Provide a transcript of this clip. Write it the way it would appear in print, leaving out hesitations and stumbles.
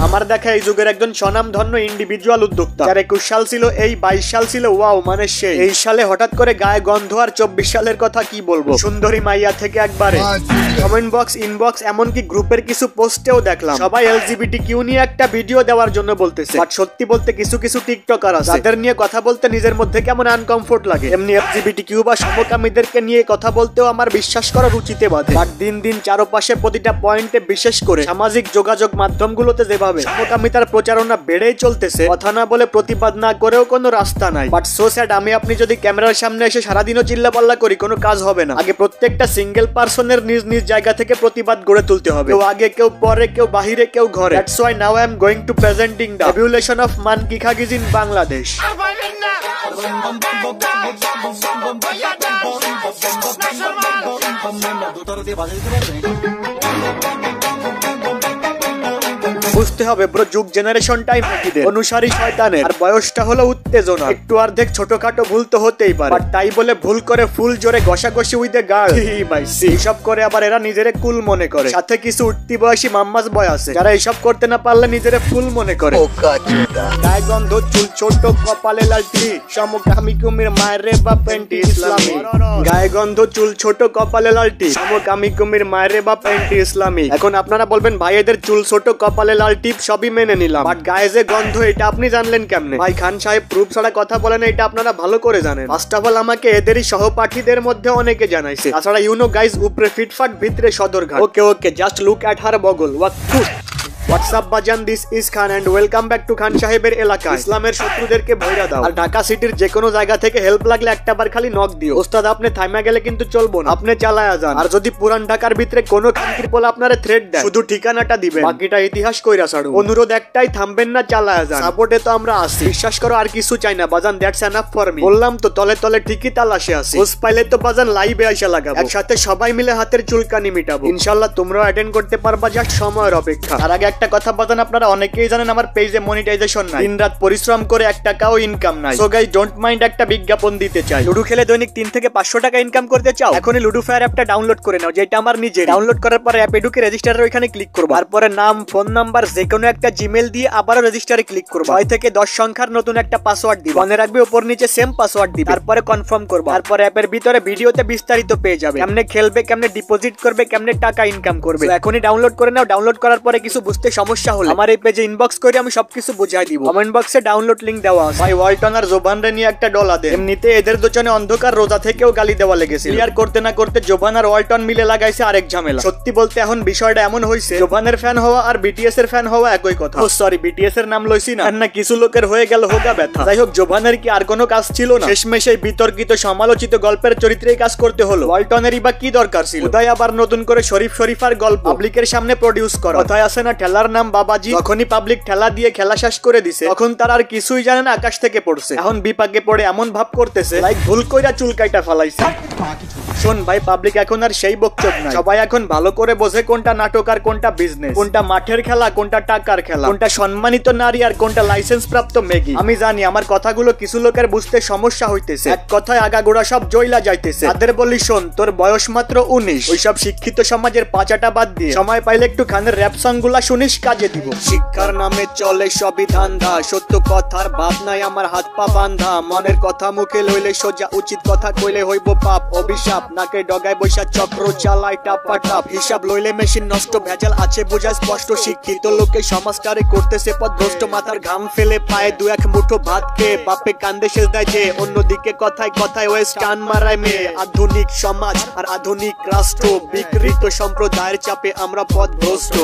আমার দেখা এই যুগের একজন স্বনামধন্য ইন্ডিভিজুয়াল উদ্যোক্তা, যার 21 সাল ছিল, এই 22 সাল ছিল, ওয়াও মানে সেই। এই সালে হঠাৎ করে গায়ে গন্ধ, আর 24 সালের কথা কি বলবো, সুন্দরী মাইয়া থেকে একবারে কমেন্ট বক্স, ইনবক্স, এমনকি গ্রুপের কিছু পোস্টেও দেখলাম সবাই LGBTQ নিয়ে একটা ভিডিও দেওয়ার জন্য বলতেছে। বাট সত্যি বলতে কিছু কিছু টিকটকার আছে যাদের নিয়ে কথা বলতে নিজের মধ্যে কেমন আনকমফোর্ট লাগে। এমনি LGBTQ বা সমকামীদেরকে নিয়ে কথা বলতেও আমার বিশ্বাস করা রুচিতে বাধে। বাট দিন দিন চারপাশে প্রতিটা পয়েন্টে, বিশেষ করে সামাজিক যোগাযোগ মাধ্যমগুলোতে যেভাবে সমকামিতার প্রচারণা বেড়েই চলতেছে, কথা না বলে প্রতিবাদ না করেও কোনো রাস্তা নাই। বাট সো স্যাড, আমি আপনি যদি ক্যামেরার সামনে এসে সারাদিনও চিল্লাপাল্লা করি কোনো কাজ হবে না। আগে প্রত্যেকটা সিঙ্গেল পার্সনের নিজ নিজ জায়গা থেকে প্রতিবাদ গড়ে তুলতে হবে। কেউ আগে, কেউ পরে, কেউ বাহিরে, কেউ ঘরে। That's why now I am going to presenting the evolution of monkey khagis in Bangladesh. বুঝতে হবে ব্রো, যুগ জেনারেশন টাইম নাকিদের অনুসারী শয়তানের, আর বয়সটা হলো উত্তেজনা। একটু অর্ধেক ছোটখাটো ভুল তো হতেই পারে, বাট তাই বলে ভুল করে ফুল জোরে ঘষাঘষি উইথ এ গার্ল, ভাই এইসব করে আবার এরা নিজেরে কুল মনে করে। সাথে কিছু উঠতি বয়সী মাম্মাস বয় আছে যারা এইসব করতে না পারলে নিজেরে ফুল মনে করে। গায়ে গন্ধ, চুল ছোট, কপালে লালটি, সমকামী কুমির মায়ের বাপ অ্যান্টি ইসলামিক। গায়ে গন্ধ, চুল ছোট, কপালে লালটি, সমকামী কুমির মায়ের বাপ অ্যান্টি ইসলামিক। এখন আপনারা বলবেন ভাই এদের চুল ছোট, কপালে লাল টিপ সবই মেনে নিলাম, বাট গায়ে যে গন্ধ এটা আপনি জানলেন কেমনে? ভাই খান সাহেব প্রুফ ছাড়া কথা বলেন, এটা আপনারা ভালো করে জানেন। ফার্স্ট অফ অল আমাকে এদেরই সহপাঠীদের মধ্যে অনেকে জানাইছে। তাছাড়া ইউনো গাইজ, উপরে ফিটফাট, ভিতরে Sadarghat. Okay okay, just look at her বগল। হোয়াটসঅ্যাপ বাজান, this is Khan and welcome back to Khan সাহেবের এলাকা। ইসলামের শত্রুদেরকে ভয়রা দাও, আর ঢাকা সিটির যে কোনো জায়গা থেকে হেল্প লাগলে একটাবার খালি নক দিও। ওস্তাদ আপনি থাইমা গেলে কিন্তু চলবো না, আপনি চালায়া যান। আর যদি পুরান ঢাকার ভিতরে কোনো খানকির পোলা আপনারে থ্রেট দেয়, শুধু ঠিকানাটা দিবেন, বাকিটা ইতিহাস কইরা ছাড়ো। অনুরোধ একটাই, থামবেন না, চালায়া যান। সাপোর্টে তো আমরা আছি, বিশ্বাস করো আর কিছু চাই না বাজান। That's enough for me. বললাম তো তলে তলে ঠিকই তালাশে আছি। ওস পাইলে তো বাজান লাইভে আইসা লাগাবো, একসাথে সবাই মিলে হাতের চুলকানি মিটাবো। ইনশাআল্লাহ তোমরাও অ্যাটেন্ড করতে পারবা, জাস্ট সময়ের অপেক্ষা। আর আগে একটা কথা বাজান, আপনারা অনেকেই জানেন আমার পেজে মনিটাইজেশন নাই, দিনরাত পরিশ্রম করে 1 টাকাও ইনকাম নাই। সো গাইস ডোন্ট মাইন্ড একটা বিজ্ঞাপন দিতে চাই। লুডু খেলে দৈনিক 3 থেকে 500 টাকা ইনকাম করতে চাও? এখনই লুডু ফায়ার অ্যাপটা ডাউনলোড করে নাও, যেটা আমার নিজের। ডাউনলোড করার পরে অ্যাপে ঢুকে রেজিস্টারের ওইখানে ক্লিক করবা, তারপরে নাম, ফোন নাম্বার, যে কোনো একটা জিমেইল দিয়ে আবারও রেজিস্টারে ক্লিক করবা। 6 থেকে 10 সংখ্যার নতুন একটা পাসওয়ার্ড দিবা, মনে রাখবে উপর নিচে সেম পাসওয়ার্ড দিবা, তারপরে কনফার্ম করবা। তারপরে অ্যাপের ভিতরে ভিডিওতে বিস্তারিত পেয়ে যাবে, কেমনে খেলবে, কেমনে ডিপোজিট করবে, কেমনে টাকা ইনকাম করবে। এখনই ডাউনলোড করে নাও। ডাউনলোড করার পরে কিছু বুঝতে সমস্যা হলে আমার এই পেজে ইনবক্স করে আমি সবকিছু বুঝাই দিব। কমেন্ট বক্সে ডাউনলোড লিংক দেওয়া আছে। ভাই ওয়ালটন আর জোবান রে নিয়ে একটা ডলা দে। এমনিতে এদের দুজনে অন্ধকার রোজা থেকেও গালি দেওয়া লেগেছে। ক্লিয়ার করতে না করতে জোবান আর ওয়ালটন মিলে লাগাইছে আরেক ঝামেলা। সত্যি বলতে এখন বিষয়টা এমন হইছে, জোবানের ফ্যান হওয়া আর বিটিএস এর ফ্যান হওয়া একই কথা। ও সরি, বিটিএস এর নাম লইছি না, আর না কিছু লোকের হয়ে গেল হোগা ব্যথা। যাই হোক, জোবানের কি আর কোনো কাজ ছিল না? শেষমেশ এই বিতর্কিত সমালোচিত গল্পের চরিত্রেই কাজ করতে হলো। ওয়ালটনেরই বা কি দরকার ছিল? তাই আবার নতুন করে শরীফার গল্প পাবলিকের সামনে প্রডিউস করা। কথায় আছে না, ঠেলার নাম বাবাজি। যখনই পাবলিক ঠেলা দিয়ে খেলা শেষ করে দিছে, তখন তার আর কিছুই জানে না, আকাশ থেকে পড়ছে। এখন বিপাকে পড়ে এমন ভাব করতেছে লাইক ভুল কইরা চুল কাইটা ফালাইছে। শোন ভাই, পাবলিক এখন আর সেই বকচোদ নাই। সবাই এখন ভালো করে বোঝে কোনটা নাটক আর কোনটা বিজনেস, কোনটা মাঠের খেলা, কোনটা টাকার খেলা, কোনটা সম্মানিত নারী আর কোনটা লাইসেন্স প্রাপ্ত মেগি। আমি জানি আমার কথাগুলো কিছু লোকের বুঝতে সমস্যা হইতেছে, এক কথায় আগাগোড়া সব জয়লা যাইতেছে। তাদের বলি, শোন তোর বয়স মাত্র 19, ওইসব শিক্ষিত সমাজের পাচাটা বাদ দিয়ে সময় পাইলে একটু খানের র‍্যাপ সং গুলা শুনিস, কাজে দিব। শিক্ষার নামে চলে সবই ধান্দা, সত্য কথার ভাব নাই আমার হাত পা বান্ধা। মনের কথা মুখে লইলে সোজা, উচিত কথা কইলে হইব পাপ অভিশাপ। নাকে ডগায় বৈশা চক্র চালায় টাপাটাপ, হিসাব লইলে মেশিন নষ্ট, ভেজাল আছে বোঝা স্পষ্ট। শিক্ষিত লোকে সমাজটারে করতেছে পথভ্রষ্ট, মাথার ঘাম ফেলে পায়ে 2-1 মুঠো ভাত খেয়ে বাপে কান্দে শেষ দেয় যে। অন্যদিকে কথায় কথায় ওয়েস্ট টান মারায় মেয়ে। আধুনিক সমাজ আর আধুনিক রাষ্ট্র, বিকৃত সম্প্রদায়ের চাপে আমরা পথভ্রষ্ট।